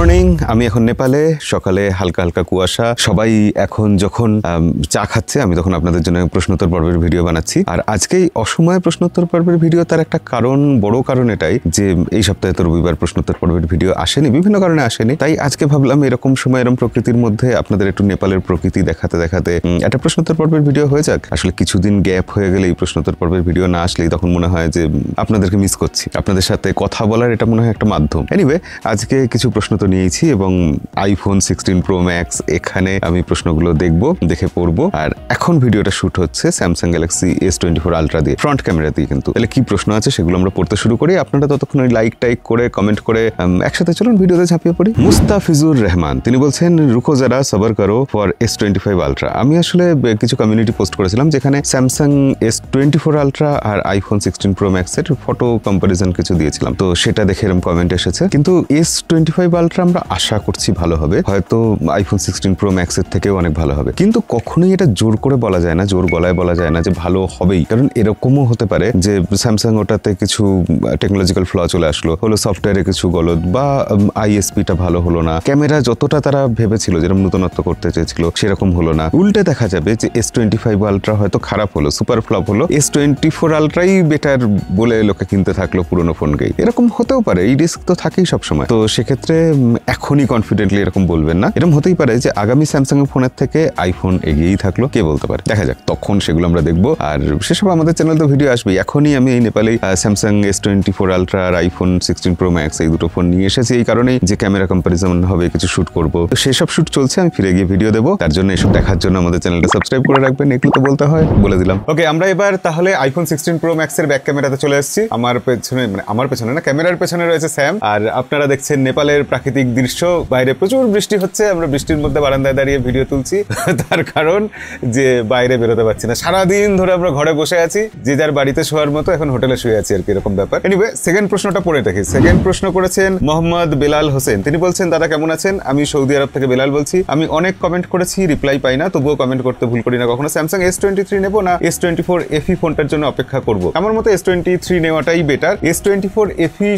Morning. আমি এখন নেপালে, সকালে হালকা হালকা কুয়াশা। সবাই এখন যখন চা খাচ্ছে, আমি তখন আপনাদের জন্য প্রশ্নোত্তর পর্বের ভিডিও বানাচ্ছি। আর আজকেই অসময়ে প্রশ্নোত্তর পর্বের ভিডিও, তার একটা কারণ, বড় কারণ এটাই যে এই সপ্তাহে তো রবিবার প্রশ্নোত্তর পর্বের ভিডিও আসেনি, বিভিন্ন কারণে আসেনি। তাই আজকে ভাবলাম এরকম সময় এরকম প্রকৃতির মধ্যে আপনাদের একটু নেপালের প্রকৃতি দেখাতে দেখাতে একটা প্রশ্নোত্তর পর্বের ভিডিও হয়ে যাক। আসলে কিছুদিন গ্যাপ হয়ে গেলে এই প্রশ্নোত্তর পর্বের ভিডিও না আসলেই তখন মনে হয় যে আপনাদেরকে মিস করছি, আপনাদের সাথে কথা বলার এটা মনে হয় একটা মাধ্যম। এনিওয়ে, আজকে কিছু প্রশ্ন তো নিয়েছি এবং আইফোন 16 প্রো ম্যাক্স, এখানে আমি প্রশ্নগুলো দেখে পড়বো। আর এখন ভিডিওটা শুট হচ্ছে স্যামসাং গ্যালাক্সি S24 আলট্রা দিয়ে, ফ্রন্ট ক্যামেরা দিয়ে। কিন্তু তাহলে কি প্রশ্ন আছে সেগুলো আমরা পড়তে শুরু করি। আপনারা ততক্ষণ লাইক টাইক করে কমেন্ট করে একসাথে চলুন ভিডিওতে ঝাঁপিয়ে পড়ি। মুস্তাফিজুর রহমান তিনি বলছেন, রুকো যারা সবার করো ফর S25 আলট্রা। আমি আসলে কিছু কমিউনিটি পোস্ট করেছিলাম যেখানে স্যামসাং S24 আলট্রা আর আইফোন 16 প্রো ম্যাক্স এর ফটো কম্পারিজন কিছু দিয়েছিলাম, তো সেটা দেখে এরকম কমেন্ট এসেছে। কিন্তু S25 আলট্রা আমরা আশা করছি ভালো হবে, হয়তো আইফোন 16 প্রো ম্যাক্স এর থেকেও অনেক ভালো হবে। কিন্তু কখনোই এটা জোর করে বলা যায় না, জোর গলায় বলা যায় না যে ভালো হবেই। কারণ এরকমও হতে পারে যে স্যামসাং ওটাতে কিছু টেকনোলজিক্যাল ফ্ল চলে আসলো, হলো সফটওয়্যারে কিছু গলদ, বা আইএসপিটা ভালো হলো না, ক্যামেরা যতটা তারা ভেবেছিল যেরকম নতুনত্ব করতে চেয়েছিল সেরকম হলো না। উল্টে দেখা যাবে যে S25 আলট্রা হয়তো খারাপ হলো, সুপার ফ্লপ হলো, S24 আলট্রাই বেটার বলে লোকে কিনতে থাকলো পুরোনো ফোনকেই। এরকম হতেও পারে, এই রিস্ক তো থাকেই সবসময়। তো সেক্ষেত্রে এখনই কনফিডেন্টলি এরকম বলবেন না। এরকম হতেই পারে যে আগামী স্যামসাং এর ফোনের থেকে আইফোন এগিয়েই থাকলো, কে বলতে পারে, দেখা যাক, তখন সেগুলো আমরা দেখবো। আর সেসব আমাদের চ্যানেলে তো ভিডিও আসবেই। এখনই আমি এই নেপালে স্যামসাং S24 আলট্রা আর আইফোন 16 প্রো ম্যাক্স এই দুটো ফোন নিয়ে এসেছি এই কারণেই যে ক্যামেরা কম্পারিজন হবে, কিছু শুট করবো। তো সেসব শুট চলছে, আমি ফিরে গিয়ে ভিডিও দেবো। তার জন্য এসব দেখার জন্য আমাদের চ্যানেলটা সাবস্ক্রাইব করে রাখবেন, এগুলো তো বলতে হয়, বলে দিলাম। ওকে, আমরা এবার তাহলে আইফোন 16 প্রো ম্যাক্স এর ব্যাক ক্যামেরাতে চলে এসেছি। আমার পেছনে না, ক্যামেরার পেছনে রয়েছে স্যাম, আর আপনারা দেখছেন নেপালের প্রাকৃতিক দৃশ্য। বাইরে প্রচুর বৃষ্টি হচ্ছে, আমরা বৃষ্টির মধ্যে বারান্দায় দাঁড়িয়ে ভিডিও তুলছি। তার কারণ যে বাইরে বেরোতে পারছি না, সারাদিন ধরে আমরা ঘরে বসে আছি, যে যার বাড়িতে শোয়ার মতো, এখন হোটেলে শুয়ে আছি আর কি, এরকম ব্যাপার। এনিওয়ে, সেকেন্ড প্রশ্নটা পড়ে দেখি। সেকেন্ড প্রশ্ন করেছেন মোহাম্মদ বেলাল হোসেন। তিনি বলছেন, দাদা কেমন আছেন? আমি সৌদি আরব থেকে বেলাল বলছি। আমি অনেক কমেন্ট করেছি, রিপ্লাই পাই না, তবুও কমেন্ট করতে ভুল করি না কখনো। স্যামসাং S23 নেবো না S24 FE ফোনটার জন্য অপেক্ষা করব? আমার মতো S23 নেওয়াটাই বেটার। S24 FE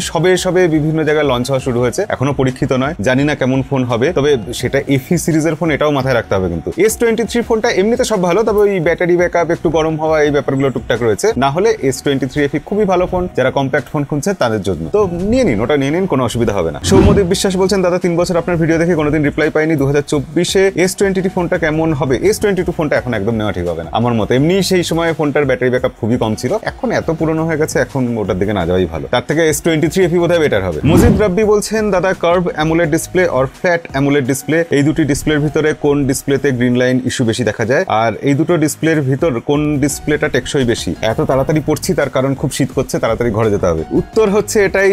সবে বিভিন্ন জায়গায় লঞ্চ হওয়া শুরু হয়েছে, এখনো পরীক্ষিত নয়, জানি না কেমন ফোন হবে, তবে সেটা FE সিরিজের ফোন, এটাও মাথায় রাখতে হবে। কিন্তু S23 ফোনটা এমনিতে সব ভালো, তবে ওই ব্যাটারি ব্যাকআপ, একটু গরম হওয়া, এই ব্যাপারগুলো টুকটাক রয়েছে। না হলে S23 FE খুবই ভালো ফোন, যারা কম্প্যাক্ট ফোন খুঁজছে তাদের জন্য। তো নিয়ে নিন, ওটা নিয়ে নিন, কোনো অসুবিধা হবে না। সৌম্যদেব বিশ্বাস বলছেন, দাদা 3 বছর আপনার ভিডিও দেখে কোনোদিন রিপ্লাই পাইনি, 2024-এ S22 ফোনটা কেমন হবে? S22 ফোনটা এখন একদম নেওয়া ঠিক হবে না আমার মতে। এমনি সেই সময় ফোনটার ব্যাটারি ব্যাকআপ খুবই কম ছিল, এখন এত পুরনো হয়ে গেছে, এখন ওটার দিকে না যাওয়াই ভালো। তার থেকে S23 FE বোধহয় বেটার হবে। মুজিদ রাব্বি বলছেন, দাদা কার্ভ অ্যামোলেড ডিসপ্লে আর ফ্ল্যাট অ্যামোলেড ডিসপ্লে, এই দুটি ডিসপ্লের ভিতরে কোন ডিসপ্লেতে গ্রিন লাইন ইস্যু বেশি দেখা যায়? আর এই দুটো ডিসপ্লের ভিতর কোন ডিসপ্লেটা টেকসই বেশি? এত তাড়াতাড়ি পড়ছি তার কারণ খুব শীত করছে, তাড়াতাড়ি ঘরে যেতে হবে। উত্তর হচ্ছে এটাই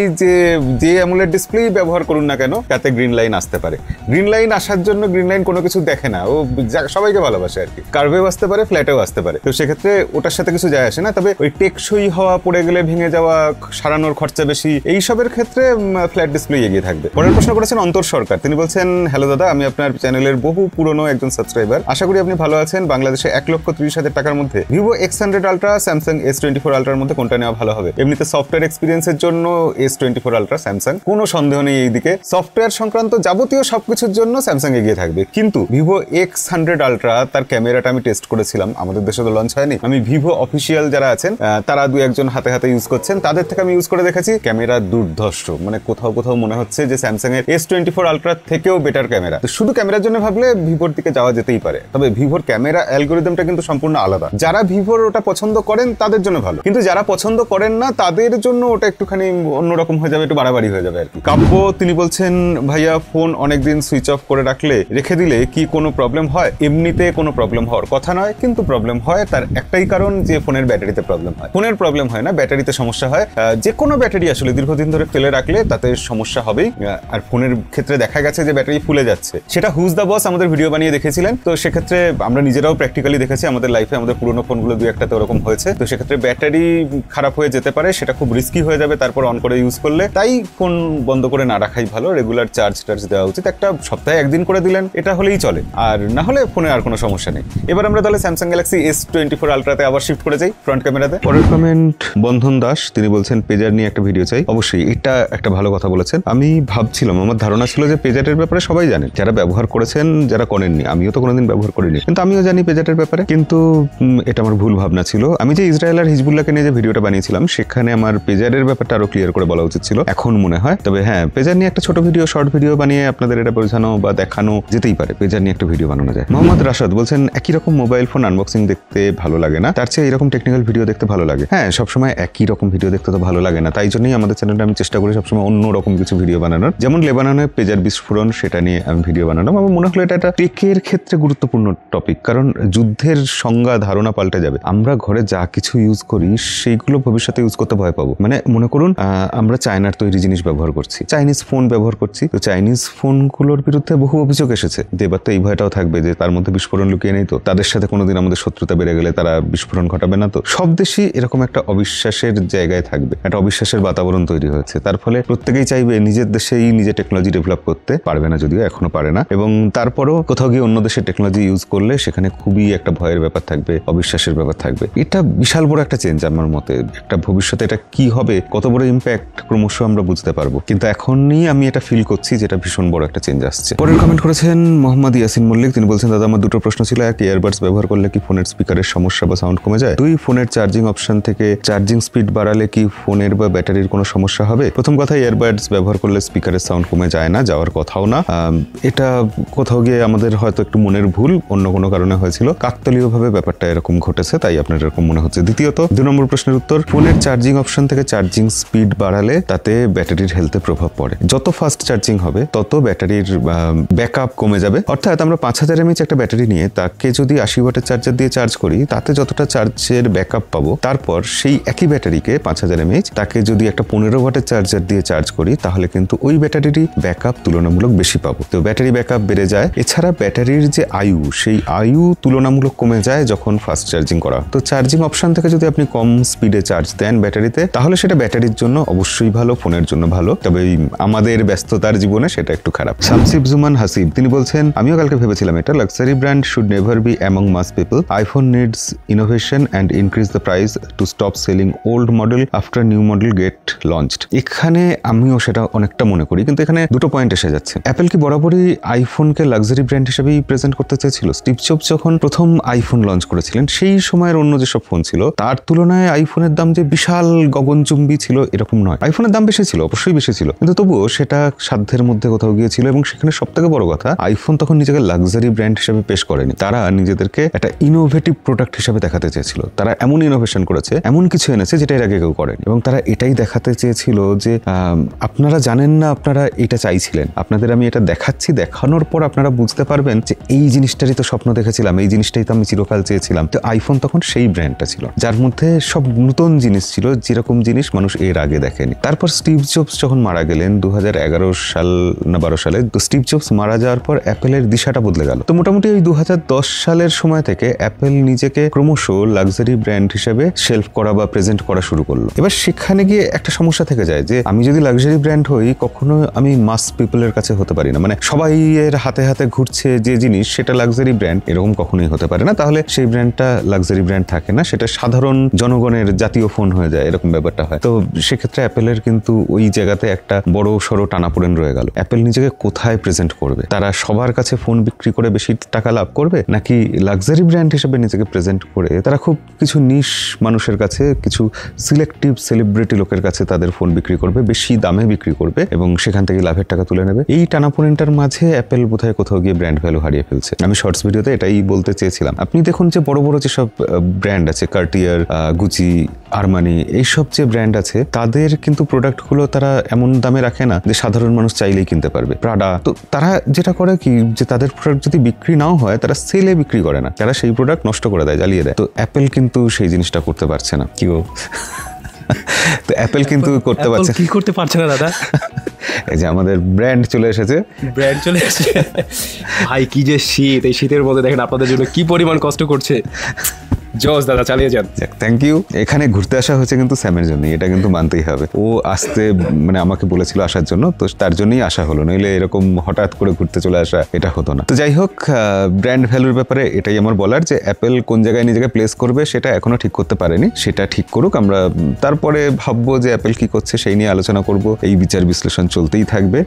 যে অ্যামোলেড ডিসপ্লেই ব্যবহার করুন না কেন, তাতে গ্রিন লাইন আসতে পারে। গ্রিন লাইন আসার জন্য গ্রিন লাইন কোনো কিছু দেখে না, ও সবাইকে ভালোবাসে আর কি। কার্ভেও আসতে পারে, ফ্ল্যাটেও আসতে পারে, তো সেক্ষেত্রে ওটার সাথে কিছু যায় আসে না। তবে ওই টেকসই হওয়া, পড়ে গেলে ভেঙে যাওয়া, সারানোর খরচা বেশি, এইসবের ক্ষেত্রে ফ্ল্যাট ডিসপ্লে এগিয়ে থাকবে। পরের প্রশ্ন করেছেন অন্তর সরকার। তিনি বলছেন, হ্যালো দাদা, আমি আপনার চ্যানেলের বহু পুরনো একজন সাবস্ক্রাইবার, আশা করি আপনি ভালো আছেন। বাংলাদেশে 1,30,000 টাকার মধ্যে Vivo X100 ultra, Samsung S24 আলট্রার মধ্যে কোনটা নেওয়া ভালো হবে? এমনিতে সফটওয়্যার এক্সপিরিয়েন্সের জন্য S24 আলট্রা স্যামসাং, কোনো সন্দেহ নেই এইদিকে। সফটওয়্যার সংক্রান্ত যাবতীয় সবকিছুর জন্য স্যামসাং এগিয়ে থাকবে। কিন্তু ভিভো X100 আলট্রা, তার ক্যামেরাটা আমি টেস্ট করেছিলাম, আমাদের দেশে তো লঞ্চ হয়নি। আমি ভিভো অফিসিয়াল যারা আছেন, তারা 2-1 হাতে হাতে ইউজ করছেন, তাদের থেকে আমি ইউজ করে দেখেছি, ক্যামেরা দুর্ধর্ষ। মানে কোথাও মনে হচ্ছে যে স্যামসাং এর S24 আলট্রা থেকেও বেটার ক্যামেরা। তো শুধু ক্যামেরার জন্য ভাবলে ভিভোর দিকে যাওয়া যেতেই পারে, তবে ভিভোর ক্যামেরা অ্যালগোরিদমটা কিন্তু সম্পূর্ণ আলাদা। যারা ভিভোর ওটা পছন্দ করেন তাদের জন্য ভালো, কিন্তু যারা পছন্দ করেন না তাদের জন্য ওটা একটুখানি অন্যরকম হয়ে যাবে, একটু বাড়াবাড়ি হয়ে যাবে আর কি। কাব্য তিনি বলছেন, ভাইয়া ফোন অনেকদিন সুইচ অফ করে রেখে দিলে কি কোনো প্রবলেম হয়? এমনিতে কোনো প্রবলেম হওয়ার কথা নয়, কিন্তু প্রবলেম হয়। তার একটাই কারণ যে ফোনের ব্যাটারিতে প্রবলেম হয়। ফোনের প্রবলেম হয় না, ব্যাটারিতে সমস্যা হয়। যে কোনো ব্যাটারি আসলে দীর্ঘদিন ধরে ফেলে রাখলে তাতে সমস্যা হবেই। আর ফোনের ক্ষেত্রে দেখা গেছে যে ব্যাটারি ফুলে যাচ্ছে, সেটা হুজ দ্য বস আমাদের ভিডিও বানিয়ে দেখেছিলেন। তো সেক্ষেত্রে আমরা নিজেরাও প্র্যাকটিক্যালি দেখেছি, আমাদের লাইফে আমাদের পুরোনো ফোনগুলো 2-1টাতে ওরকম হয়েছে। তো সেক্ষেত্রে ব্যাটারি খারাপ হয়ে যেতে পারে, সেটা খুব রিস্কি হয়ে যাবে তারপর অন করে ইউজ করলে। তাই ফোন বন্ধ করে না রাখাই ভালো, রেগুলার চার্জ দেওয়া উচিত। একটা সপ্তাহে 1 দিন করে দিলেন, এটা হলেই চলে, আর না হলে ফোনে আর কোনো সমস্যা নেই। এবার আমরা তাহলে স্যামসাং গ্যালাক্সি S24 আলট্রাতে আবার শিফট করে যাই, ফ্রন্ট ক্যামেরাতে। পরের কমেন্ট বন্ধন দাস, তিনি বলছেন পেজার নিয়ে একটা ভিডিও চাই। অবশ্যই এটা একটা ভালো কথা বলেছেন। আমি ভাবছিলাম বলেছিলাম আমার ধারণা ছিল যে পেজেটের ব্যাপারে সবাই জানেন, যারা ব্যবহার করেছেন যারা করেননি, আমিও তো কোনোদিন ব্যবহার করিনি, কিন্তু আমিও জানি পেজেটের ব্যাপারে। কিন্তু এটা আমার ভুল ভাবনা ছিল। আমি যে ইসরায়েল আর হিজবুল্লাহকে নিয়ে যে ভিডিওটা বানিয়েছিলাম সেখানে আমার পেজারের ব্যাপারটা আরো ক্লিয়ার করে বলা উচিত ছিল, এখন মনে হয়। তবে হ্যাঁ, পেজার নিয়ে একটা ছোট ভিডিও, শর্ট ভিডিও বানিয়ে আপনাদের এটা বোঝানো বা দেখানো যেতেই পারে, পেজার নিয়ে একটা ভিডিও বানানো যায়। মোহাম্মদ রাশাদ বলছেন একই রকম মোবাইল ফোন আনবক্সিং দেখতে ভালো লাগে না, তার চেয়ে এরকম টেকনিক্যাল ভিডিও দেখতে ভালো লাগে। হ্যাঁ, সবসময় একই রকম ভিডিও দেখতে তো ভালো লাগে না, তাই জন্যই আমাদের চ্যানেলটা আমি চেষ্টা করি সবসময় অন্য রকম কিছু ভিডিও বানানোর। যেমন লেবাননে পেজার বিস্ফোরণ, সেটা নিয়ে আমি ভিডিও বানানো। আমার মনে হলো এটা একটা টেকের ক্ষেত্রে গুরুত্বপূর্ণ টপিক, কারণ যুদ্ধের সংজ্ঞা ধারণা পাল্টে যাবে। আমরা ঘরে যা কিছু ইউজ করি সেইগুলো ভবিষ্যতে ইউজ করতে ভয় পাবো। মানে মনে করুন আমরা চায়নার তৈরি জিনিস ব্যবহার করছি, চাইনিজ ফোন ব্যবহার করছি, তো চাইনিজ ফোনগুলোর বিরুদ্ধে বহু অভিযোগ এসেছে। এবার তো এই ভয়টাও থাকবে যে তার মধ্যে বিস্ফোরণ লুকিয়ে নেই, তো তাদের সাথে কোনোদিন আমাদের শত্রুতা বেড়ে গেলে তারা বিস্ফোরণ ঘটাবে না। তো সব দেশই এরকম একটা অবিশ্বাসের জায়গায় থাকবে, একটা অবিশ্বাসের বাতাবরণ তৈরি হয়েছে। তার ফলে প্রত্যেকেই চাইবে নিজের দেশেই নিজে টেকনোলজি ডেভেলপ করতে, পারবে না যদিও, এখনো পারে না, এবং তারপরও কোথাও গিয়ে অন্য দেশের টেকনোলজি ইউজ করলে সেখানে খুবই একটা ভয়ের ব্যাপার থাকবে, অবিশ্বাসের ব্যাপার থাকবে। এটা বিশাল বড় একটা চেঞ্জ আমার মতে। একটা ভবিষ্যতে এটা কি হবে, কত বড় ইম্প্যাক্ট ক্রমশ আমরা বুঝতে পারবো, কিন্তু এখনই আমি এটা ফিল করছি যেটা ভীষণ বড় একটা চেঞ্জ আসছে। পরের কমেন্ট করেছেন মোহাম্মদ ইয়াসিন মল্লিক, তিনি বলছেন দাদা আমার দুটো প্রশ্ন ছিল। এক, ইয়ারবাডস ব্যবহার করলে কি ফোনের স্পিকারের সমস্যা বা সাউন্ড কমে যায়? 2, ফোনের চার্জিং অপশন থেকে চার্জিং স্পিড বাড়ালে কি ফোনের বা ব্যাটারির কোনো সমস্যা হবে? প্রথম কথা, ইয়ারবাডস ব্যবহার করলে স্পিকারের সাউন্ড কমে যায় না, যাওয়ার কথাও না। এটা কোথাও গিয়ে আমাদের হয়তো একটু মনের ভুল, অন্য কোনো কারণে হয়েছিল, কাকতালীয়ভাবে ব্যাপারটা এরকম ঘটেছে, তাই আপনার এরকম মনে হচ্ছে। দ্বিতীয়ত, 2 নম্বর প্রশ্নের উত্তর, ফোনের চার্জিং অপশন থেকে চার্জিং স্পিড বাড়ালে তাতে ব্যাটারির হেলথে প্রভাব পড়ে। যত ফাস্ট চার্জিং হবে তত ব্যাটারির ব্যাকআপ কমে যাবে। অর্থাৎ আমরা 5000 mAh একটা ব্যাটারি নিয়ে তাকে যদি 80 ওয়াটের চার্জার দিয়ে চার্জ করি, তাতে যতটা চার্জের ব্যাকআপ পাবো, তারপর সেই একই ব্যাটারিকে 5000 mAh তাকে যদি একটা 15 ওয়াটের চার্জার দিয়ে চার্জ করি, তাহলে কিন্তু ওই ব্যাটারিরই ব্যাকআপ তুলনামূলক বেশি পাবো। তো ব্যাটারি ব্যাকআপ বেড়ে যায়। এছাড়া ব্যাটারির যে আয়ু, সেই আয়ু তুলনামূলক কমে যায় যখন ফাস্ট চার্জিং করা। তো চার্জিং অপশন থেকে যদি আপনি কম স্পিডে চার্জ দেন ব্যাটারিতে, তাহলে সেটা ব্যাটারির জন্য অবশ্যই ভালো, ফোনের জন্য ভালো, তবে আমাদের ব্যস্ততার জীবনে সেটা একটু খারাপ। শামসিব জুমান হাসিব, তিনি বলছেন আমিও কালকে ভেবেছিলাম এটা, luxury brand should never be among mass people. IPhone needs innovation and increase the price to stop selling old model after new model get launched. এখানে আমিও সেটা অনেকটা মনে করি, কিন্তু এখানে দুটো পয়েন্ট এসে যাচ্ছে। অ্যাপেল কি বরাবরই আইফোনকে লাক্সারি ব্র্যান্ড হিসেবেই প্রেজেন্ট করতে চেয়েছিল? স্টিভ জবস যখন প্রথম আইফোন লঞ্চ করেছিলেন, সেই সময়ের অন্য যেসব ফোন ছিল তার তুলনায় আইফোনের দাম যে বিশাল গগনচুম্বী ছিল এরকম নয়। আইফোনের দাম বেশি ছিল, অবশ্যই বেশি ছিল, কিন্তু তবুও সেটা সাধ্যের মধ্যে কোথাও গিয়েছিল। এবং সেখানে সব থেকে বড় কথা, আইফোন তখন নিজেকে লাক্সারি ব্র্যান্ড হিসেবে পেশ করেনি, তারা নিজেদেরকে একটা ইনোভেটিভ প্রোডাক্ট হিসেবে দেখাতে চেয়েছিল। তারা এমন ইনোভেশন করেছে, এমন কিছু এনেছে যেটা এর আগে কেউ করেনি, এবং তারা এটাই দেখাতে চেয়েছিল যে আপনারা জানেন না আপনারা এটা চাইছিলেন, আপনাদের আমি এটা দেখাচ্ছি, দেখানোর পর আপনারা বুঝতে পারবেন যে এই জিনিসটারই তো স্বপ্ন দেখেছিলাম, এই জিনিসটাই তো আমি চিরকাল চেয়েছিলাম। তো আইফোন তখন সেই ব্র্যান্ডটা ছিল যার মধ্যে সব নতুন জিনিস ছিল, যেরকম জিনিস মানুষ এর আগে দেখেনি। তারপর স্টিভ জবস যখন মারা গেলেন 2011 সাল না 12 সালে, তো স্টিভ জবস মারা যাওয়ার পর অ্যাপেলের দিশাটা বদলে গেল। তো মোটামুটি ওই 2010 সালের সময় থেকে অ্যাপেল নিজেকে ক্রমশ লাক্সারি ব্র্যান্ড হিসেবে শেলফ করা বা প্রেজেন্ট করা শুরু করলো। এবার সেখানে গিয়ে একটা সমস্যা থেকে যায় যে আমি যদি লাক্সারি ব্র্যান্ড হই, কখনো আমি মাস পিপলের কাছে হতে পারি না। মানে সবাই এর হাতে হাতে ঘুরছে যে জিনিস, সেটা লাক্সারি ব্র্যান্ড এরকম কখনোই হতে পারে না, তাহলে সেই ব্র্যান্ডটা লাক্সারি ব্র্যান্ড থাকে না, সেটা সাধারণ জনগণের জাতীয় ফোন হয়ে যায়, এরকম ব্যাপারটা হয়। তো সেক্ষেত্রে অ্যাপেলের কিন্তু ওই জায়গাতে একটা বড় সড়ো টানাপোড়েন রয়ে গেল। অ্যাপেল নিজেকে কোথায় প্রেজেন্ট করবে? তারা সবার কাছে ফোন বিক্রি করে বেশি টাকা লাভ করবে, নাকি লাক্সারি ব্র্যান্ড হিসেবে নিজেকে প্রেজেন্ট করে তারা খুব কিছু নিশ মানুষের কাছে, কিছু সিলেক্টিভ সেলিব্রিটি লোকের কাছে তাদের ফোন বিক্রি করবে, বেশি দামে বিক্রি করবে এবং সেখান থেকে লাভের টাকা তুলে নেবে? এই টানাপোড়েনটার মাঝে অ্যাপেল বোধহয় কোথাও গিয়ে ব্র্যান্ড ভ্যালু হারিয়ে ফেলছে। আমি শর্টস ভিডিওতে এটাই বলতে চেয়েছিলাম। আপনি দেখুন যে বড় বড় যেসব ব্র্যান্ড আছে, কার্টিয়ার, গুচি, আরমানি, এইসব যে ব্র্যান্ড আছে, তাদের কিন্তু প্রোডাক্টগুলো তারা এমন দামে রাখে না যে সাধারণ মানুষ চাইলেই কিনতে পারবে। প্রাডা, তো তারা যেটা করে কি, যে তাদের প্রোডাক্ট যদি বিক্রি নাও হয়, তারা সেলে বিক্রি করে না, তারা সেই প্রোডাক্ট নষ্ট করে দেয়, জ্বালিয়ে দেয়। তো অ্যাপেল কিন্তু সেই জিনিসটা করতে পারছে না। কি গো? তো অ্যাপেল কিন্তু করতে পারছে, কি করতে পারছে না দাদা? এই যে আমাদের ব্র্যান্ড চলে এসেছে, ব্র্যান্ড চলে এসেছে। ভাই কি যে শীত, এই শীতের মধ্যে দেখেন আপনাদের জন্য কি পরিমাণ কষ্ট করছে। জোস দাদা, চালিয়ে যান। Thank you. এখানে ঘুরতে আসা হয়েছে কিন্তু স্যামের জন্য, এটা কিন্তু মানতেই হবে। ও আসতে মানে আমাকে বলেছিল আসার জন্য, তো তার জন্যই আসা হলো, নইলে এরকম হঠাৎ করে ঘুরতে চলে আসা এটা হতো না। তো যাই হোক, ব্র্যান্ড ভ্যালুর ব্যাপারে এটাই আমার বলার, যে অ্যাপেল কোন জায়গায় নিজেকে প্লেস করবে সেটা এখনো ঠিক করতে পারেনি, সেটা ঠিক করুক। আমরা তারপরে ভাববো যে অ্যাপেল কি করছে সেই নিয়ে আলোচনা করব, এই বিচার বিশ্লেষণ চলতেই থাকবে।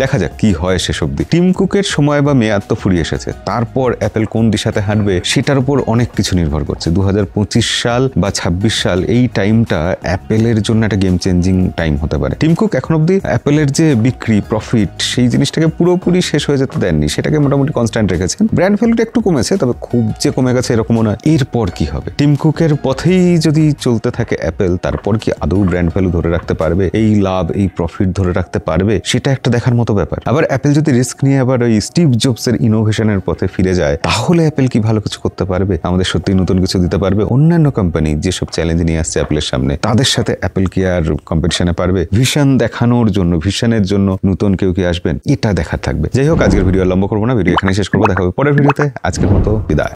দেখা যাক কি হয় শেষ অবধি। টিম কুকের সময় বা মেয়াদ তো ফুরিয়ে এসেছে, তারপর অ্যাপেল কোন দিশাতে হাঁটবে সেটার উপর অনেক কিছু নির্ভর করছে। 2025 সাল বা 26 সাল এই টাইমটা অ্যাপেলের জন্য একটা গেম চেঞ্জিং টাইম হতে পারে। টিম কুক এখন অব্দি অ্যাপেলের যে বিক্রি প্রফিট সেই জিনিসটাকে পুরোপুরি শেষ হয়ে যেতে দেননি, সেটাকে মোটামুটি কনস্ট্যান্ট রেখেছেন। ব্র্যান্ড ভ্যালুটা একটু কমেছে, তবে খুব যে কমে গেছে এরকমও না। এরপর কি হবে? টিম কুকের পথেই যদি চলতে থাকে অ্যাপেল, তারপর কি আদৌ ব্র্যান্ড ভ্যালু ধরে রাখতে পারবে, এই লাভ এই প্রফিট ধরে রাখতে পারবে, সেটা একটা দেখার মতো ব্যাপার। আবার অ্যাপেল যদি রিস্ক নিয়ে আবার ওই স্টিভ জবসের ইনোভেশনের পথে ফিরে যায়, তাহলে অ্যাপেল কি ভালো কিছু করতে পারবে, আমাদের সত্যি নতুন কিছু দিতে পারবে? অন্যান্য কোম্পানি যেসব চ্যালেঞ্জ নিয়ে আসছে অ্যাপেলের সামনে, তাদের সাথে অ্যাপেল কি আর কম্পিটিশনে পারবে? ভিশন দেখানোর জন্য, ভিশনের জন্য নতুন কেউ কি আসবেন, এটা দেখার থাকবে। যাই হোক, আজকের ভিডিও লম্বা করবো না, ভিডিও এখানে শেষ করবো। দেখা হবে পরের ভিডিওতে। আজকের মতো বিদায়।